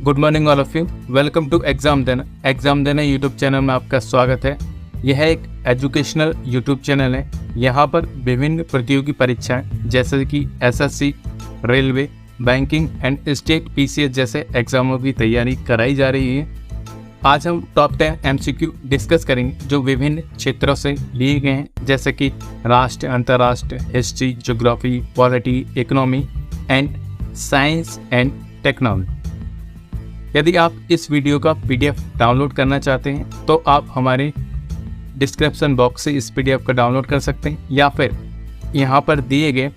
Good morning all of you. Welcome to exam Dena YouTube channel में आपका स्वागत है। यह एक एजुकेशनल यूट्यूब चैनल है। यहाँ पर विभिन्न प्रतियोगी परीक्षाएं जैसे कि SSC, railway, banking and state PCS जैसे एग्जामों की तैयारी कराई जा रही है। आज हम टॉप 10 एमसीक्यू डिस्कस करेंगे जो विभिन्न क्षेत्रों से लिए गए हैं, जैसे कि राष्ट्र, अंतर्राष्ट्रीय, history, geography, polity, economy and science and technology. यदि आप इस वीडियो का पीडीएफ डाउनलोड करना चाहते हैं तो आप हमारे डिस्क्रिप्शन बॉक्स से इस पीडीएफ का डाउनलोड कर सकते हैं, या फिर यहाँ पर दिए गए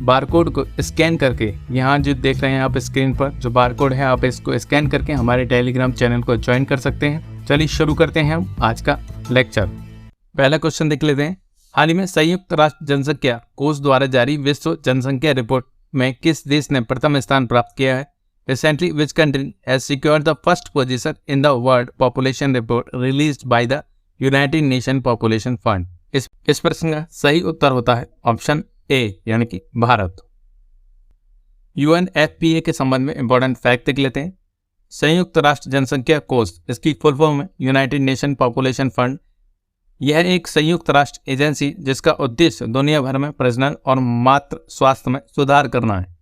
बारकोड को स्कैन करके, यहाँ जो देख रहे हैं आप स्क्रीन पर जो बारकोड है, आप इसको स्कैन करके हमारे टेलीग्राम चैनल को ज्वाइन कर सकते हैं। चलिए शुरू करते हैं हम आज का लेक्चर। पहला क्वेश्चन देख लेते हैं। हाल ही में संयुक्त राष्ट्र जनसंख्या कोष द्वारा जारी विश्व जनसंख्या रिपोर्ट में किस देश ने प्रथम स्थान प्राप्त किया है? Recently, which country has secured the first position in the World Population Report released by the United Nations Population Fund? इस प्रश्न का सही उत्तर होता है ऑप्शन ए, यानी कि भारत। UNFPA के संबंध में इंपॉर्टेंट फैक्ट देख लेते हैं। संयुक्त राष्ट्र जनसंख्या कोष, इसकी फुल फॉर्म है यूनाइटेड नेशन पॉपुलेशन फंड। यह एक संयुक्त राष्ट्र एजेंसी जिसका उद्देश्य दुनिया भर में प्रजनन और मातृ स्वास्थ्य में सुधार करना है।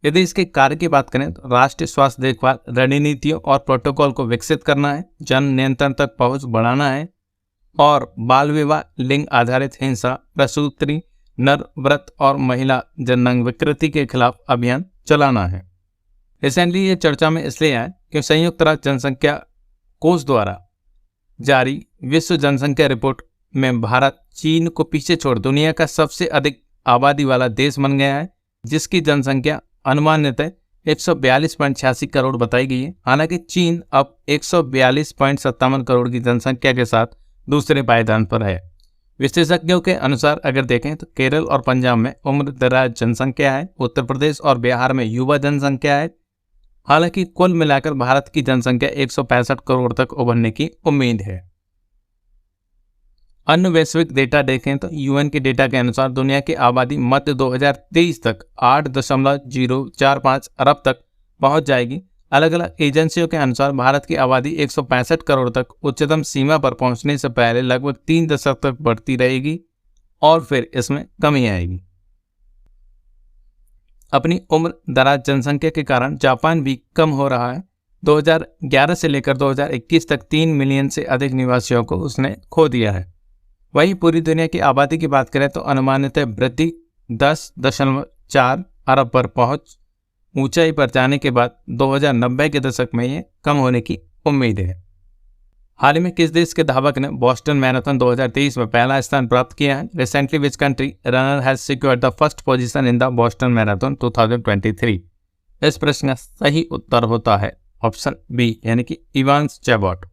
यदि इसके कार्य की बात करें तो राष्ट्रीय स्वास्थ्य देखभाल रणनीतियों और प्रोटोकॉल को विकसित करना है, जन नियंत्रण तक पहुंच बढ़ाना है और बाल विवाह, लिंग आधारित हिंसा, प्रसूति, नर व्रत और महिला जननांग विकृति के खिलाफ अभियान चलाना है। रिसेंटली ये चर्चा में इसलिए आया कि संयुक्त राष्ट्र जनसंख्या कोष द्वारा जारी विश्व जनसंख्या रिपोर्ट में भारत चीन को पीछे छोड़ दुनिया का सबसे अधिक आबादी वाला देश बन गया है, जिसकी जनसंख्या अनुमानितः 142.86 करोड़ बताई गई है। हालांकि चीन अब 142.57 करोड़ की जनसंख्या के साथ दूसरे पायदान पर है। विशेषज्ञों के अनुसार अगर देखें तो केरल और पंजाब में उम्र दराज जनसंख्या है, उत्तर प्रदेश और बिहार में युवा जनसंख्या है। हालांकि कुल मिलाकर भारत की जनसंख्या 165 करोड़ तक उभरने की उम्मीद है। अन्य वैश्विक डेटा देखें तो यूएन के डेटा के अनुसार दुनिया की आबादी मध्य 2023 तक 8.045 अरब तक पहुंच जाएगी। अलग अलग एजेंसियों के अनुसार भारत की आबादी 165 करोड़ तक उच्चतम सीमा पर पहुंचने से पहले लगभग 3 दशक तक बढ़ती रहेगी और फिर इसमें कमी आएगी। अपनी उम्र दराज जनसंख्या के कारण जापान भी कम हो रहा है। 2011 से लेकर 2021 तक 3 मिलियन से अधिक निवासियों को उसने खो दिया है। वहीं पूरी दुनिया की आबादी की बात करें तो अनुमानित वृद्धि 10.4 अरब पर पहुंच ऊंचाई पर जाने के बाद 2090 के दशक में ये कम होने की उम्मीद है। हाल ही में किस देश के धावक ने बोस्टन मैराथन 2023 में पहला स्थान प्राप्त किया है? Recently which country runner has secured the first position in the Boston marathon 2023? इस प्रश्न का सही उत्तर होता है ऑप्शन बी, यानी कि इवांस चैबॉट।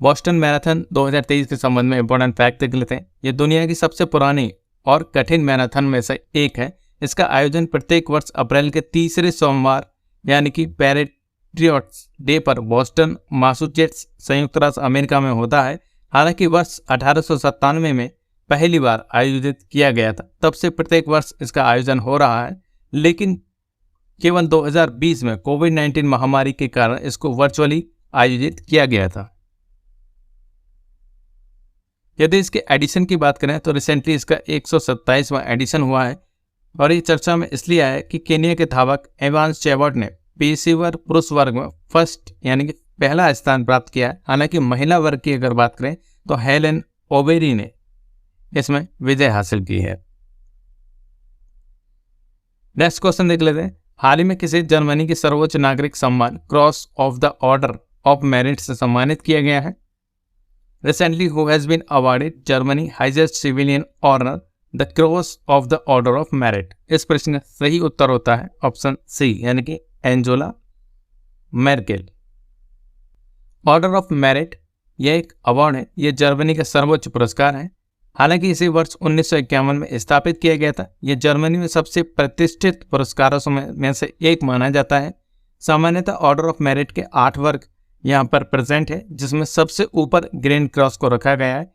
बोस्टन मैराथन 2023 के संबंध में इंपॉर्टेंट फैक्ट देख लेते हैं। ये दुनिया की सबसे पुरानी और कठिन मैराथन में से एक है। इसका आयोजन प्रत्येक वर्ष अप्रैल के तीसरे सोमवार यानी कि पैट्रियट्स डे पर बोस्टन, मासाचुसेट्स, संयुक्त राष्ट्र अमेरिका में होता है। हालांकि वर्ष 1897 में पहली बार आयोजित किया गया था, तब से प्रत्येक वर्ष इसका आयोजन हो रहा है, लेकिन केवल 2020 में कोविड-19 महामारी के कारण इसको वर्चुअली आयोजित किया गया था। यदि इसके एडिशन की बात करें तो रिसेंटली इसका 127वां एडिशन हुआ है और ये चर्चा में इसलिए आया कि केनिया के धावक इवांस चैबॉट ने पेशेवर पुरुष वर्ग में फर्स्ट यानी कि पहला स्थान प्राप्त किया है। हालांकि महिला वर्ग की अगर बात करें तो हेलेन ओबेरी ने इसमें विजय हासिल की है। नेक्स्ट क्वेश्चन देख लेते हैं। हाल ही में किसे जर्मनी के सर्वोच्च नागरिक सम्मान cross of the order of merit से सम्मानित किया गया है? Recently, who has been awarded Germany highest civilian honor, the Cross of the Order of Merit? इस प्रश्न का सही उत्तर होता है ऑप्शन सी, यानी कि एंजेला मेर्केल। ऑर्डर ऑफ मेरिट यह एक अवार्ड है, यह जर्मनी का सर्वोच्च पुरस्कार है। हालांकि इसे वर्ष 1951 में स्थापित किया गया था। यह जर्मनी में सबसे प्रतिष्ठित पुरस्कारों में से एक माना जाता है। सामान्यतः ऑर्डर ऑफ मेरिट के 8 वर्ग यहाँ पर प्रेजेंट है, जिसमें सबसे ऊपर ग्रैंड क्रॉस को रखा गया है।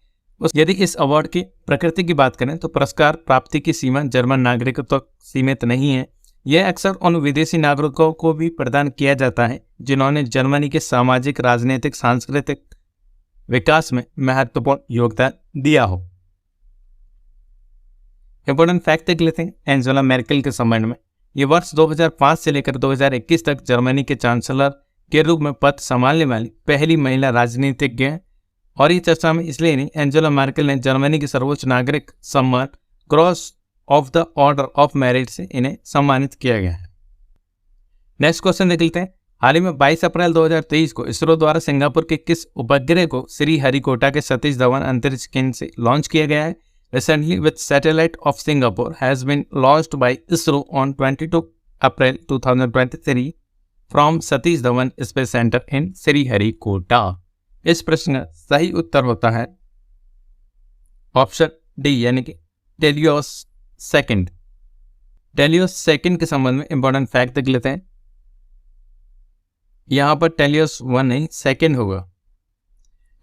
यदि इस अवार्ड की प्रकृति की बात करें तो पुरस्कार प्राप्ति की सीमा जर्मन नागरिकत्व तक सीमित नहीं है। यह अक्सर उन विदेशी नागरिकों को भी प्रदान किया जाता है जिन्होंने जर्मनी के सामाजिक, राजनीतिक, सांस्कृतिक विकास में महत्वपूर्ण योगदान दिया हो। इंपॉर्टेंट फैक्ट देख लेते हैं एंजेला मेर्केल के संबंध में। ये वर्ष 2005 से लेकर 2021 तक जर्मनी के चांसलर के रूप में पद संभालने वाली पहली महिला राजनीतिज्ञ है। और ये चर्चा में इसलिए नहीं, एंजेला मेर्केल ने जर्मनी के सर्वोच्च नागरिक सम्मान cross of the order of merit से इन्हें सम्मानित किया गया है। नेक्स्ट क्वेश्चन देख लेते हैं। हाल ही में 22 अप्रैल 2023 को इसरो द्वारा सिंगापुर के किस उपग्रह को श्रीहरिकोटा के सतीश धवन अंतरिक्ष केंद्र से लॉन्च किया गया है? Recently, with satellite of Singapore has been launched by ISRO on 22 April 2023 from Satish Dhawan Space Center in Sriharikota. इस प्रश्न का सही उत्तर होता है ऑप्शन डी, यानी कि टेलियोस सेकंड। टेलियोस सेकंड के संबंध में इंपॉर्टेंट फैक्ट देख लेते हैं। यहाँ पर टेलियोस 1 नहीं, सेकंड होगा।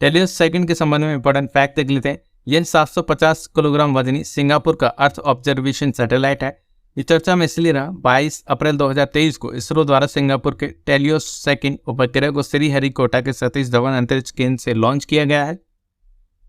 टेलियोस सेकंड के संबंध में इंपॉर्टेंट फैक्ट देख लेते हैं। यह 750 किलोग्राम वजनी सिंगापुर का अर्थ ऑब्जर्वेशन सैटेलाइट है। ये चर्चा में इसलिए रहा, 22 अप्रैल 2023 को इसरो द्वारा सिंगापुर के टेलियोस सेकंड उपग्रह को श्रीहरिकोटा के सतीश धवन अंतरिक्ष केंद्र से लॉन्च किया गया है।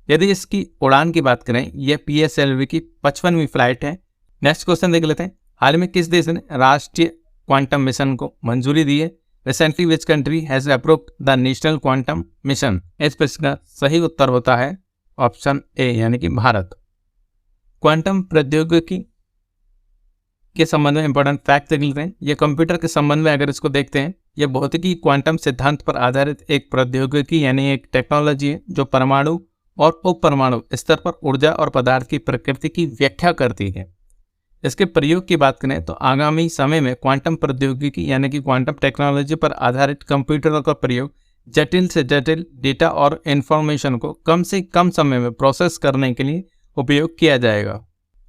यदि इसकी उड़ान की बात करें, यह PSLV की 55वीं फ्लाइट है। नेक्स्ट क्वेश्चन देख लेते हैं। हाल में किस देश ने राष्ट्रीय क्वांटम मिशन को मंजूरी दी है? Recently which country has approved the national quantum mission? इस प्रश्न का सही उत्तर होता है ऑप्शन ए, यानी कि भारत। क्वांटम प्रौद्योगिकी के संबंध में इंपॉर्टेंट फैक्ट देख लेते हैं। यह कंप्यूटर के संबंध में अगर इसको देखते हैं, यह भौतिकी क्वांटम सिद्धांत पर आधारित एक प्रौद्योगिकी यानी एक टेक्नोलॉजी है जो परमाणु और उपपरमाणु स्तर पर ऊर्जा और पदार्थ की प्रकृति की व्याख्या करती है। इसके प्रयोग की बात करें तो आगामी समय में क्वांटम प्रौद्योगिकी यानी कि क्वांटम टेक्नोलॉजी पर आधारित कंप्यूटरों का प्रयोग जटिल से जटिल डेटा और इन्फॉर्मेशन को कम से कम समय में प्रोसेस करने के लिए उपयोग किया जाएगा।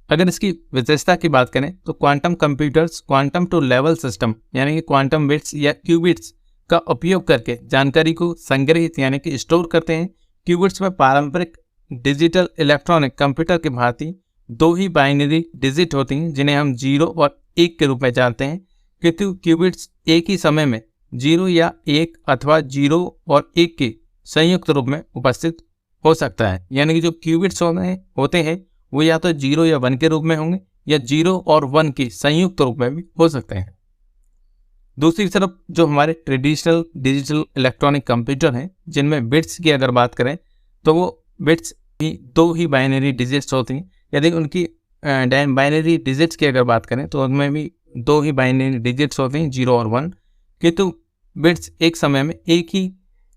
अगर इसकी विशेषता की बात करें तो quantum computers quantum two level system यानी कि क्वांटम बिट्स या क्यूबिट्स का उपयोग करके जानकारी को संग्रहित यानी कि स्टोर करते हैं। क्यूबिट्स में पारंपरिक डिजिटल इलेक्ट्रॉनिक कंप्यूटर की भांति 2 ही बाइनरी डिजिट होती हैं जिन्हें हम 0 और 1 के रूप में जानते हैं, किंतु क्यूबिट्स एक ही समय में 0 या 1 अथवा 0 और 1 के संयुक्त रूप में उपस्थित हो सकता है। यानी कि जो क्यूबिट्स होते हैं वो या तो 0 या 1 के रूप में होंगे या 0 और 1 के संयुक्त रूप में भी हो सकते हैं। दूसरी तरफ जो हमारे ट्रेडिशनल डिजिटल इलेक्ट्रॉनिक कंप्यूटर हैं जिनमें बिट्स की अगर बात करें तो वो बिट्स भी 2 ही बाइनरी डिजिट्स होती हैं। यदि उनकी बाइनरी डिजिट्स की अगर बात करें तो उनमें भी 2 ही बाइनरी डिजिट्स होते हैं 0 और 1, किंतु बिट्स एक समय में एक ही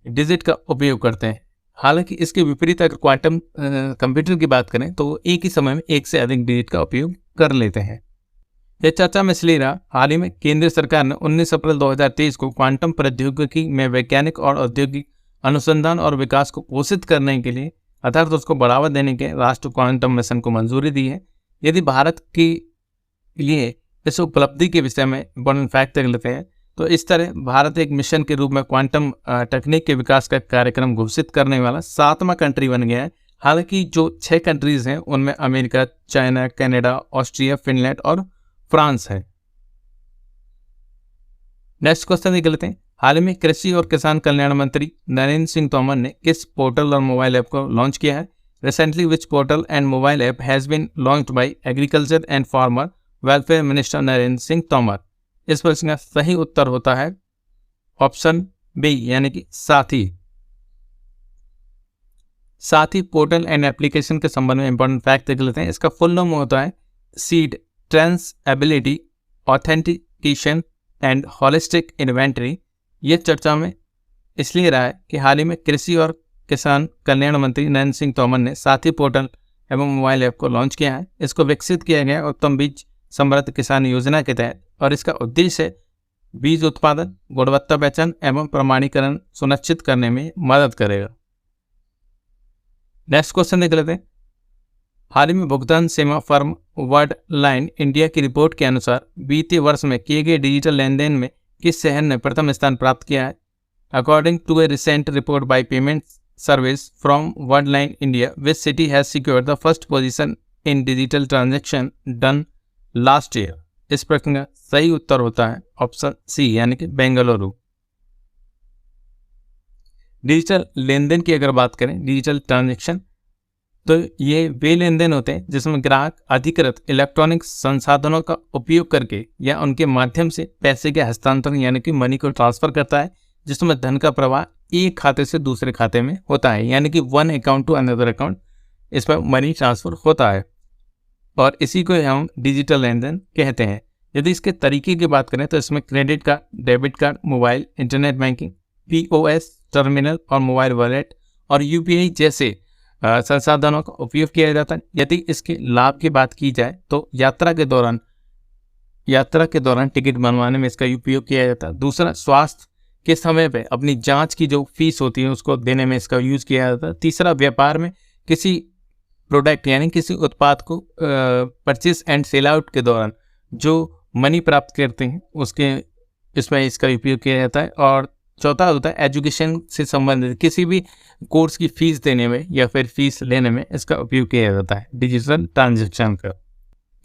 डिजिट का उपयोग करते हैं। हालांकि इसके विपरीत अगर क्वांटम कंप्यूटर की बात करें तो वो एक ही समय में एक से अधिक डिजिट का उपयोग कर लेते हैं। यह चर्चा में इसलिए रहा, हाल ही में केंद्र सरकार ने 19 अप्रैल 2023 को क्वांटम प्रौद्योगिकी में वैज्ञानिक और औद्योगिक अनुसंधान और विकास को पोषित करने के लिए अर्थात उसको बढ़ावा देने के राष्ट्रीय क्वांटम मिशन को मंजूरी दी है। यदि भारत के लिए इस उपलब्धि के विषय में इंपॉर्टेंट फैक्ट देख लेते हैं तो इस तरह भारत एक मिशन के रूप में क्वांटम तकनीक के विकास का कार्यक्रम घोषित करने वाला 7वां कंट्री बन गया है। हालांकि जो 6 कंट्रीज हैं उनमें America, China, Canada, Austria, Finland और फ्रांस है। नेक्स्ट क्वेश्चन देख लेते हैं। हाल ही में कृषि और किसान कल्याण मंत्री नरेंद्र सिंह तोमर ने किस पोर्टल और मोबाइल ऐप को लॉन्च किया है? Recently which portal and mobile app has been launched by agriculture and farmer welfare minister Narendra Singh Tomar? इस प्रश्न का सही उत्तर होता है ऑप्शन बी, यानी कि साथी। साथी पोर्टल एंड एप्लीकेशन के संबंध में इंपॉर्टेंट फैक्ट देख लेते हैं। इसका फुल नाम होता है seed traceability authentication and holistic inventory. ये चर्चा में इसलिए रहा है कि हाल ही में कृषि और किसान कल्याण मंत्री नरेंद्र सिंह तोमर ने साथी पोर्टल एवं मोबाइल ऐप को लॉन्च किया है। इसको विकसित किया गया उत्तम बीज समृद्ध किसान योजना के तहत और इसका उद्देश्य बीज उत्पादन, गुणवत्ता पहचान एवं प्रमाणीकरण सुनिश्चित करने में मदद करेगा। नेक्स्ट क्वेश्चन देख लेते हैं। हाल ही में भुगतान सेवा फर्म वर्ल्डलाइन इंडिया की रिपोर्ट के अनुसार बीते वर्ष में किए गए डिजिटल लेन देन में किस शहर ने प्रथम स्थान प्राप्त किया है? According to a recent report by payment service from Worldline India, which city has secured the first position in digital transaction done last year? इस प्रश्न का सही उत्तर होता है ऑप्शन सी यानी कि बेंगलुरु। डिजिटल लेन देन की अगर बात करें, डिजिटल ट्रांजैक्शन, तो ये वे लेन देन होते हैं जिसमें ग्राहक अधिकृत इलेक्ट्रॉनिक संसाधनों का उपयोग करके या उनके माध्यम से पैसे के हस्तांतरण यानी कि मनी को ट्रांसफर करता है, जिसमें धन का प्रवाह एक खाते से दूसरे खाते में होता है, यानी कि one account to another account इस पर मनी ट्रांसफर होता है और इसी को हम डिजिटल लेन देन कहते हैं। यदि इसके तरीके की बात करें तो इसमें credit card, debit card, mobile, internet banking, POS terminal और मोबाइल वॉलेट और UPI जैसे संसाधनों का उपयोग किया जाता है। यदि इसके लाभ की बात की जाए तो यात्रा के दौरान टिकट बनवाने में इसका उपयोग किया जाता है। दूसरा, स्वास्थ्य के समय पे अपनी जांच की जो फीस होती है उसको देने में इसका यूज किया जाता है। तीसरा, व्यापार में किसी प्रोडक्ट यानी किसी उत्पाद को परचेज एंड सेल आउट के दौरान जो मनी प्राप्त करते हैं उसके इसमें इसका उपयोग किया जाता है। और चौथा होता है एजुकेशन से संबंधित किसी भी कोर्स की फीस देने में या फिर फीस लेने में इसका उपयोग किया जाता है डिजिटल ट्रांजैक्शन का।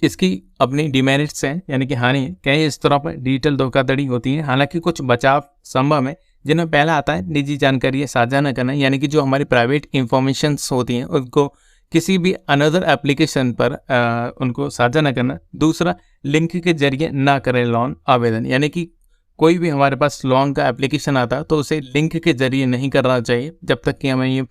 इसकी अपनी डिमेरिट्स हैं यानी कि हानि है। कई इस तरह पर डिजिटल धोखाधड़ी होती है, हालांकि कुछ बचाव संभव है, जिनमें पहला आता है निजी जानकारी साझा न करना, यानी कि जो हमारी प्राइवेट इंफॉर्मेशंस होती हैं उनको किसी भी अनदर एप्लीकेशन पर उनको साझा न करना। दूसरा, लिंक के जरिए ना करें लोन आवेदन, यानी कि कोई भी हमारे पास लोन का एप्लीकेशन आता है तो उसे लिंक के जरिए नहीं करना चाहिए जब तक कि हमें ये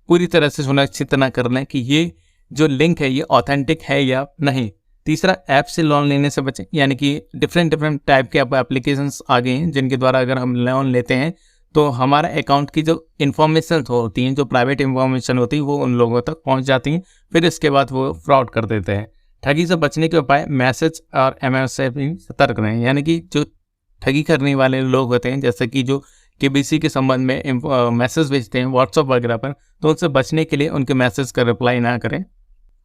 पूरी तरह से सुनिश्चित ना कर लें कि ये जो लिंक है ये ऑथेंटिक है या नहीं। तीसरा, ऐप से लोन लेने से बचें, यानी कि डिफरेंट टाइप के एप्लीकेशंस आ गए हैं जिनके द्वारा अगर हम लोन लेते हैं तो हमारा अकाउंट की जो इन्फॉर्मेशन होती हैं, जो प्राइवेट इन्फॉर्मेशन होती है वो उन लोगों तक पहुंच जाती हैं, फिर इसके बाद वो फ्रॉड कर देते हैं। ठगी से बचने के उपाय, मैसेज और MMS से भी सतर्क रहें, यानी कि जो ठगी करने वाले लोग होते हैं जैसे कि जो KBC के संबंध में मैसेज भेजते हैं व्हाट्सएप वगैरह पर, तो उनसे बचने के लिए उनके मैसेज का रिप्लाई ना करें।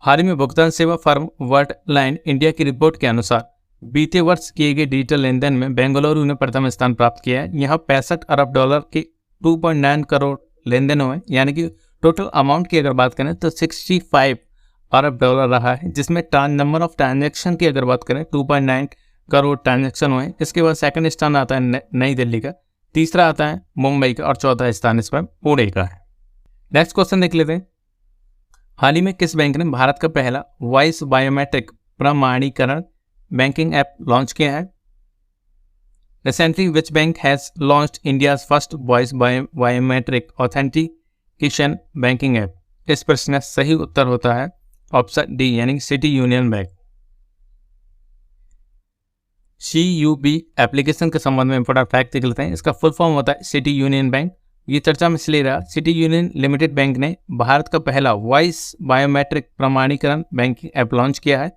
हाल ही में भुगतान सेवा फर्म वर्ल्डलाइन इंडिया की रिपोर्ट के अनुसार बीते वर्ष किए गए डिजिटल लेन देन में बेंगलुरु ने प्रथम स्थान प्राप्त किया है। यहाँ $65 अरब के 2.9 करोड़ लेन देन हुए, यानी कि टोटल अमाउंट की अगर बात करें तो 65 अरब डॉलर रहा है, जिसमें नंबर ऑफ ट्रांजेक्शन की अगर बात करें 2.9 करोड़ ट्रांजेक्शन हुए। इसके बाद सेकंड स्थान आता है नई दिल्ली का, तीसरा आता है मुंबई का और चौथा स्थान इस पर पुणे का है। नेक्स्ट क्वेश्चन देख लेते हैं। हाल ही में किस बैंक ने भारत का पहला वॉइस बायोमेट्रिक प्रमाणीकरण बैंकिंग ऐप लॉन्च किया है? Recently which bank has launched India's first voice biometric authentication banking app? इस प्रश्न का सही उत्तर होता है ऑप्शन डी यानी city union bank. CUB application के संबंध में इंपॉर्टेंट फैक्ट देख लेते हैं। इसका फुल फॉर्म होता है सिटी यूनियन बैंक। ये चर्चा में इसलिए रहा, सिटी यूनियन लिमिटेड बैंक ने भारत का पहला वॉइस बायोमेट्रिक प्रमाणीकरण बैंकिंग ऐप लॉन्च किया है।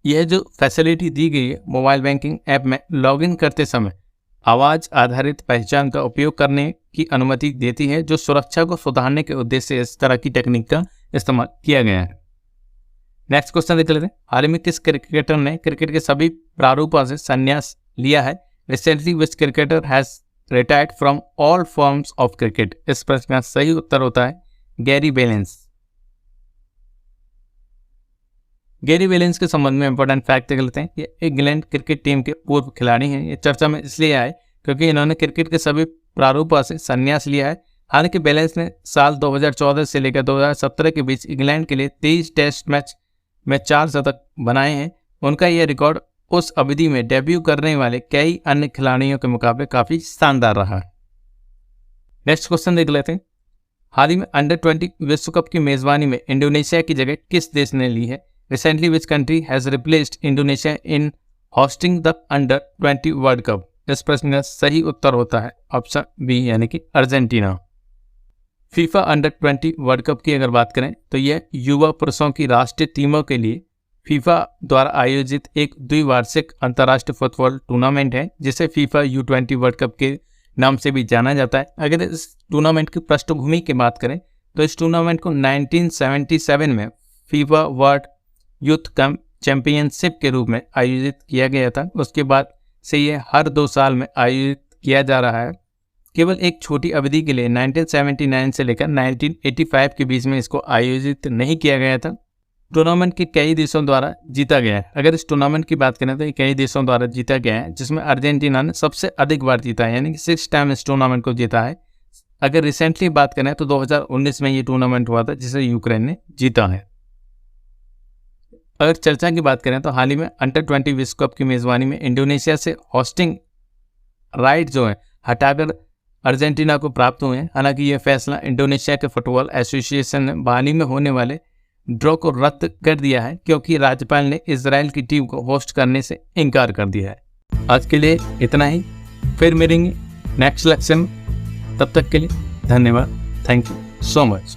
यह जो फैसिलिटी दी गई है मोबाइल बैंकिंग ऐप में लॉगिन करते समय आवाज़ आधारित पहचान का उपयोग करने की अनुमति देती है, जो सुरक्षा को सुधारने के उद्देश्य से इस तरह की टेक्निक का इस्तेमाल किया गया है। नेक्स्ट क्वेश्चन देख लेते हैं। हाल ही में किस क्रिकेटर ने क्रिकेट के सभी प्रारूपों से संन्यास लिया है? Recently which cricketer has retired from all forms of cricket? इस प्रश्न का सही उत्तर होता है गैरी बेलेंस। गैरी बेलेंस के संबंध में इंपॉर्टेंट फैक्ट देख लेते हैं। ये इंग्लैंड क्रिकेट टीम के पूर्व खिलाड़ी हैं। ये चर्चा में इसलिए आए क्योंकि इन्होंने क्रिकेट के सभी प्रारूपों से संन्यास लिया है। हालांकि बेलेंस ने साल 2014 से लेकर 2017 के बीच इंग्लैंड के लिए 23 टेस्ट मैच में 4 शतक बनाए हैं। उनका यह रिकॉर्ड उस अवधि में डेब्यू करने वाले कई अन्य खिलाड़ियों के मुकाबले काफ़ी शानदार रहा है। नेक्स्ट क्वेश्चन देख लेते हैं। हाल ही में अंडर-20 विश्व कप की मेज़बानी में इंडोनेशिया की जगह किस देश ने ली है? Recently which country has replaced Indonesia in hosting the under twenty world cup? इस प्रश्न का सही उत्तर होता है ऑप्शन बी यानी कि अर्जेंटीना। फीफा अंडर-20 वर्ल्ड कप की अगर बात करें तो यह युवा पुरुषों की राष्ट्रीय टीमों के लिए फीफा द्वारा आयोजित एक द्विवार्षिक अंतर्राष्ट्रीय फुटबॉल टूर्नामेंट है, जिसे फीफा U20 वर्ल्ड कप के नाम से भी जाना जाता है। अगर इस टूर्नामेंट की पृष्ठभूमि की बात करें तो इस टूर्नामेंट को 1977 में फीफा वर्ल्ड यूथ चैंपियनशिप के रूप में आयोजित किया गया था। उसके बाद से यह हर 2 साल में आयोजित किया जा रहा है। केवल एक छोटी अवधि के लिए 1979 से लेकर 1985 के बीच में इसको आयोजित नहीं किया गया था। टूर्नामेंट के कई देशों द्वारा जीता गया है। अगर इस टूर्नामेंट की बात करें तो ये कई देशों द्वारा जीता गया है, जिसमें अर्जेंटीना ने सबसे अधिक बार जीता है, यानी कि 6 टाइम इस टूर्नामेंट को जीता है। अगर रिसेंटली बात करें तो 2019 में ये टूर्नामेंट हुआ था, जिसे यूक्रेन ने जीता है। अगर चर्चा की बात करें तो हाल ही में अंडर 20 विश्व कप की मेजबानी में इंडोनेशिया से होस्टिंग राइट जो है हटाकर अर्जेंटीना को प्राप्त हुए हैं। हालांकि यह फैसला इंडोनेशिया के फुटबॉल एसोसिएशन ने हाल ही में होने वाले ड्रॉ को रद्द कर दिया है, क्योंकि राज्यपाल ने इजराइल की टीम को होस्ट करने से इनकार कर दिया है। आज के लिए इतना ही, फिर मिलेंगे नेक्स्ट लेक्चर में। तब तक के लिए धन्यवाद। Thank you so much.